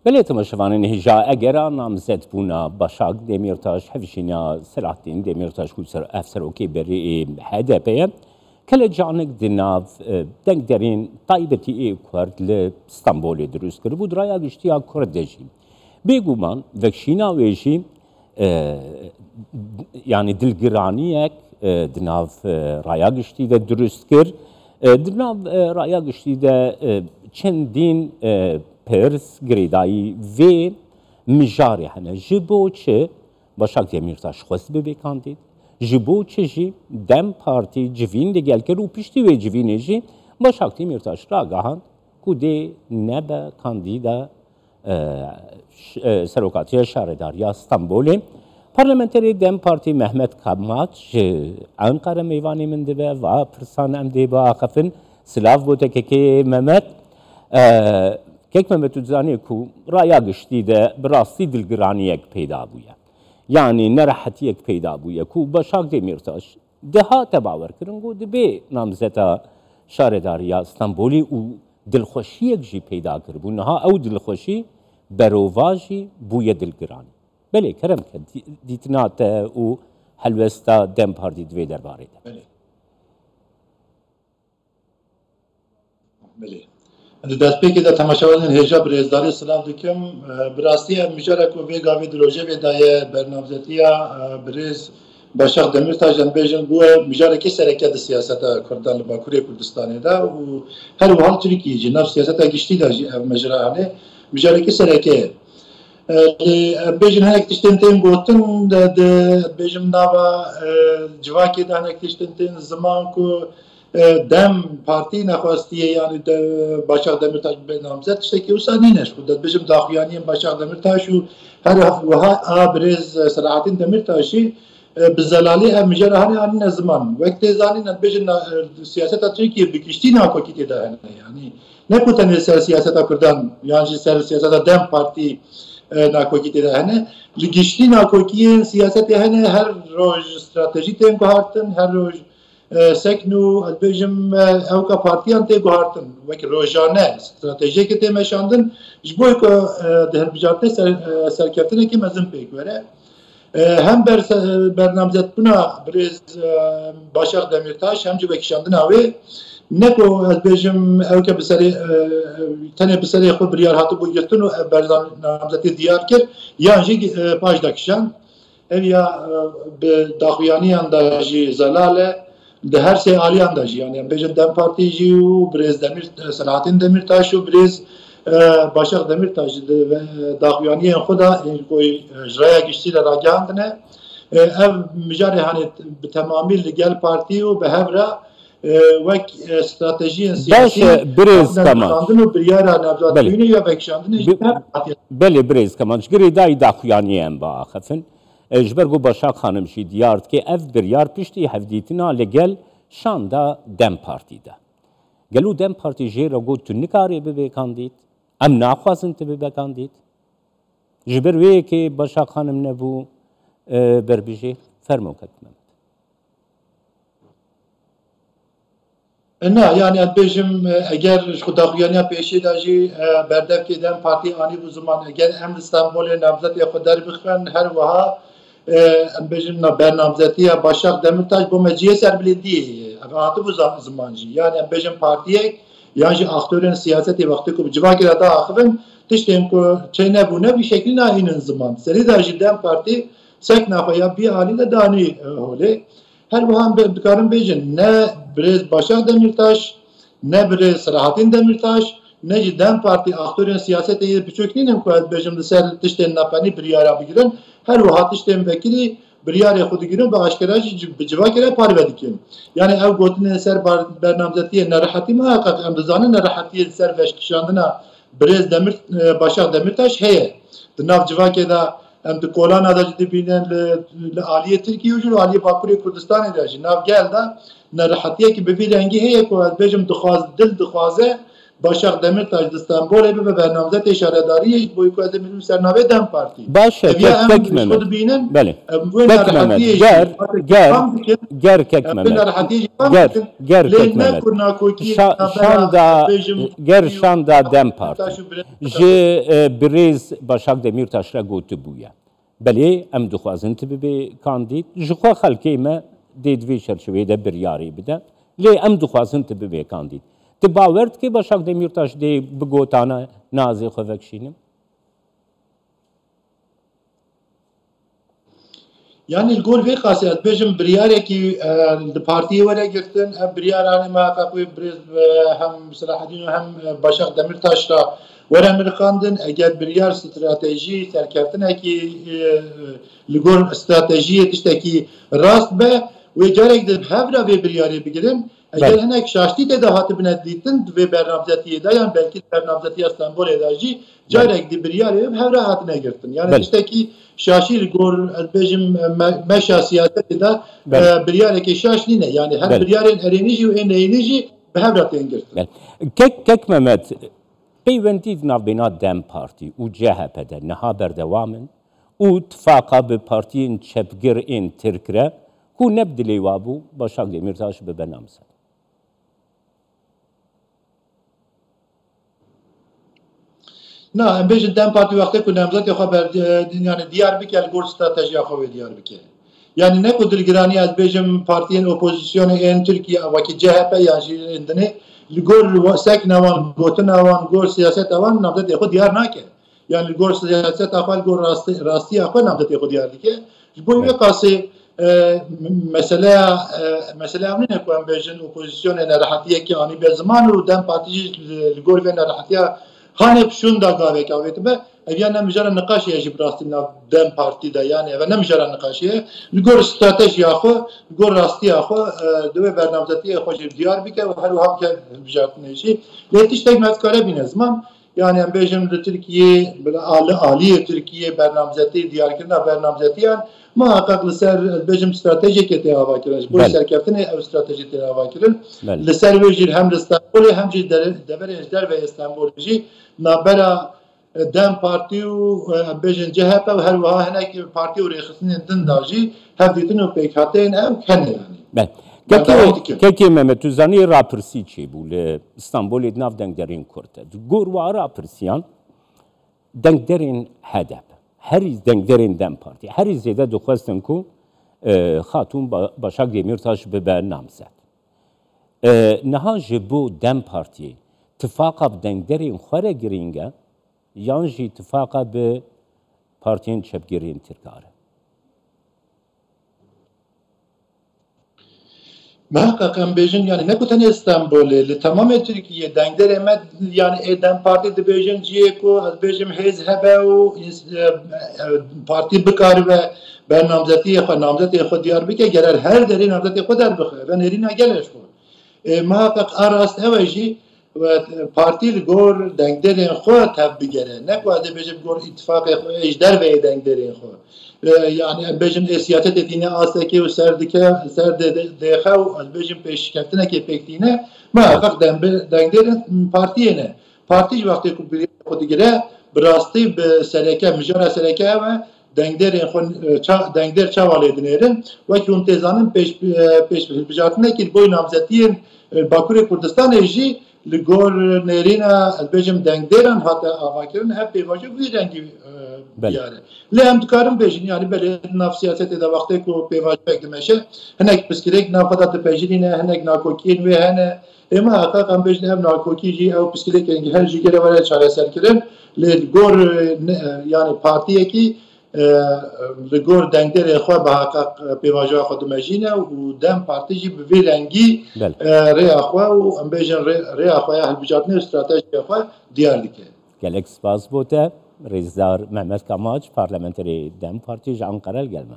بله تماشاوان هجا اگر نامزد بونا باشاک دمیرتاش هفشینا سلاحدین دمیرتاش کو سر افسر اوکی بری هدپه کل جانک دناف دنگ درین طایبتی ای کرد ل استانبول درست کرد بود رایا گشتیا کردجی بگومان وکشینا ویشی yani dilgiraniyek dinav raya giştî de durust kir dinav raya giştî de çendîn pers girêdayî vê mijarê hene ji bo çi Başak Demirtaş xwest bibe kandîd ji bo çi jî Dem Partî civîn li gel kir û piştî wê civînê jî Başak Demirtaş ragihand ku dê nebe kandîda Serokatiya Şaredariya İstanbulê Parlamenteri Dem Parti Mehmet Kamaç Ankara meyvanê min dibe ve pirsan em dê biaxifin silav bo tekekê Mehmet kek Mehmet uzanî ku raya giştî de bi rastî dilgiraniyek peyda bûye yani nerahetiyek peyda bûye ku Başak Demirtaş dihate bawer kirin got dibe namzeta Şaredariya İstanbulê û dilxweşiyek jî peyda kiribû niha ew dilxweşî berova jî bûye dilgiranî بله کرم که دیتنات او هلوستا دم پارتی دوی درباره ده. بله. دست پی که در تماشاوان هجا برزداری سلام دکم براستی میجاره کو وی گاوی دروژه وی دای برنامه‌ریزی برز Başak Demirtaş Janbejin bu mijarı ki sereket siyasete Kürdan Bakuriye Kürdistan'da da her vahan Türkiye cenab siyasete geçti de mecrahane mijarı ki sereket Bejin hanek tiştentin gotun de bejim nava civaki de hanek tiştentin zaman ku Dem Parti naxwastiye yani de Başak Demirtaş benamzet işte ki usani neş ku de bejim daxuyaniyen Başak Demirtaş u her vaha abriz Selahattin Demirtaş'ı bizalali em mijara hani anne zaman vakti zanin bejin siyaseta Türkiye bikişti nakokiti de yani ne kutene siyaseta Kürdan yani siyaseta Dem Parti ناکوکی دیده هنه لگشتی ناکوکی سیاست هنه هر روز استراتژی تیم گهارتن هر روز سکنو البجم اوکا پارتیان تیم گهارتن وکی روزانه استراتژی که تیم شاندن جبوی که در بجارته سرکفتنه که مزن پیک وره هم برنامزد بنا بریز Başak Demirtaş hem جبوی شاندن آوه نکو از بیشم اوکه بسری تنه بسری خود بریار هاتو بویتون و برنامه‌ریزی دیار کرد یا جی پاش دکشان یا به داخویانی اندازی زلاله ده هر سه عالی اندازی yani بیشم Dem Parti و بریز Selahattin Demirtaş و بریز Başak Demirtaş ve داخویانی خدا کوئی اجرای کشتی را گاندنه ev مجاری hani تمامی لیگل پارتی و به هفره وک استراتژی سیاسی بریز کمان بله بریز کمان جگری دای داخویانی ام با آخفن جبرگو باشاک خانم شی دیارد که اف بریار پشتی هفدیتنا لگل شاندا Dem Parti ده گلو Dem Parti جیرا گو تو نکاری ببه کاندید ام ناخوازن تو ببه کاندید جبر وی که باشاک خانم نبو بربیجی فرمو کتمم نه yani bejim eğer şu daxuyaniya peşi daji berdef ki Dem Parti ani bu zaman eğer em İstanbul'e namzet ya xudar bixen her vaha bejim na bernamzetiya Başak Demirtaş bu meciye serbildi atı bu zamancı yani bejim partiye yani aktörün siyaseti vakti ku civaki da axvin tiştem ku çene bu ne bir şekilde aynı zaman seri daji Dem Parti sekna ya bir halinde dani hole her vahan bekarın bejin ne Brez Başak Demirtaş, ne Brez Selahattin Demirtaş, ne Dem Parti aktörün siyaseti birçok neyim koyad bejimde ser tişten napani bir yara bigirin, her vahat tişten vekili bir yara xudu girin ve aşkeraj civakere parvedikin. Yani ev gotine ser bernamzetiye nerahati muhakkak emdizanı nerahatiye ser veşkişandına Brez Başak Demirtaş heye. Dınav civakede em de kolana da ciddi binen aliye Türkiye ucur aliye Bakuriye Kürdistan'ı da nav gel da نراحتیه که به وی رنگی هی کو از بجم دخواز دل دخوازه Başak Demirtaş İstanbul'e bir bernamzet işaretdari boyu ku edemir sernave Dem Parti. باشه کک ممد بله کک ممد گر کک ممد گر کک ممد شاندا دم پارتی جی بریز باشاک دمیرتاش را گوتو بویا بله ام دخوازن تبی کاندید جخوا خلکی ما دیدوی چرچوی ده بریاری بده لی ام دخوازن تبی کاندید تباورد که باشاک دمیرتاش دی بگوتانه نازی خوفکشینم Yani gol ve kasiyat bejim briyare ki partiye vere gittin hem briyarani ma kakuy briz hem Selahaddin hem Başak Demirtaş'la vere mirkandın eğer briyar strateji serkeftine ki ligor strateji işte ki rast be ve gerek de hevra ve briyare bigirin eğer henek şaştı de hatı binedlitin ve bernamzetiye de yani belki bernamzetiye İstanbul edacı gerek de briyare hevra hatına girtin yani işte ki şaşil gor bejim meşa siyaseti de briyare şaş nine yani her briyaren erenici ve eneynici behevrat engirtin. Kek Mehmet peywendî navbêna Dem Partî û CHP'de niha berdewamın û tifaka bi partiyên çepgir ên Tirkire ku neb dilê wabû Başak Demirtaş bibe namzet. Na em bêjin Dem Partî wextê ku namzetê xwe yani Diyarbikir gor stratejiya xwe wê Diyarbikir. Yani ne ku dilgiranî ez bêjim partiyên opozisyonê ên Tirkiye wekî CHP yan jî endinê li gor sekna wan gotina wan gor siyaseta wan namzetê xwe diyar nake. Yani li gor siyaseta xwe li gor rastiya xwe namzetê xwe diyar dike. Ji bo wê qasê mesele em nîne ku em bêjin opozisyonê nerahetiyekî anî be ziman û Dem Partî jî li gor vê nerahetiya hanep şun da gavek avêtibe ev ya ne mijara niqaşiye jî bi rastî nav Dem Partî de yani ev ne mijara niqaşiye li gor stratejiya xwe li gor rastiya xwe divê bernamzetiyê xwe jî diyar bike û her wiha bike bijartinê jî lê tiştek mezkare bîne ziman yani em bêjin li Tirkiye aliyê Tirkiye bernamzetî diyarkirina bernamzetiyan muhakkak li ser bêjim stratejikê tê avakirin ji bo serkeftinê ev stratejî tê avakirin li ser wê jî hem li İstanbulê hem jî deverên ji derve İstanbulê jî navbera Dem Partî û bêjin CHP û her wiha hinek partî û rêxistinên din da jî hevdîtin û pêkhateyên ew hene yani. Kekê Mehmet Uzanî rapirsî çêbû li İstanbolê nav dengderên Kurd e. Gor wa rapirsiyan dengderên HDP herî dengderên Dem Partî herî zêde dixwestin ku xatûn Başak Demirtaş bibe namzet. Niha ji bo Dem Partî tifaka bi dengderên xwe re girîng e yan jî tifaka bi partiyên çepgirên Tirkare. Muhakkak em bêjin yani ne ku tenê İstanbolê li temamê Tirkiye dengderê me yani Dem Partî dibêjin ciyê ku ez bêjim hêz hebe û partî bikaribe bernamzetiyê xwe namzetê xwe diyar bike gerer her derê namzetê xwe derbixe ve nêrîna gelê xwe. Muhakkak a rast ew jî partî li gor dengderên xwe tev bigere ne ku ez ê bêjim gor îtifaqê xwe ji derveyê dengderên xwe. Yani em bêjim siyasetê tîne astekê û ser dike ser dêxe û ez bêjim pêşkeftinekê pêk tîne muhakkak dengderên partiyê ne. Partî ji wextê ku birêya xwe digire bi rastî bi sereke mijara sereke ew e dengderên xwe dengder çawa lê dinêrin wekî hûn tê zanin pêşbijartinekî li boî namzetiyên Bakurê Kurdistanê jî li gor nêrîna ez bêjim dengderan hate avakirin hep pêvajoy vî rengî biyare. Lê em dikarin bêjin yani belê nav siyasetê de wextê ku pêvaciyek dimeşe hinek piskirêk nav xwe da dipejirîne hinek nakokiyên wê hene muhakkak em bêjin ev nakokî jî ew piskirêkên her jî gere were çareserkirin lê gor yani partiyekî li gor dengderê xwe bihaqqaq pêvajoya xwe dimejîne û Dem Partî jî bi vê rengî rêya xwe û em bêjin rêya xwe ya hilbijartinê stratejiya xwe diyar dike. Gelek spas bote Rêzdar Mehmet Kamaç parlamenterê Dem Partî ji Anqerê gelme.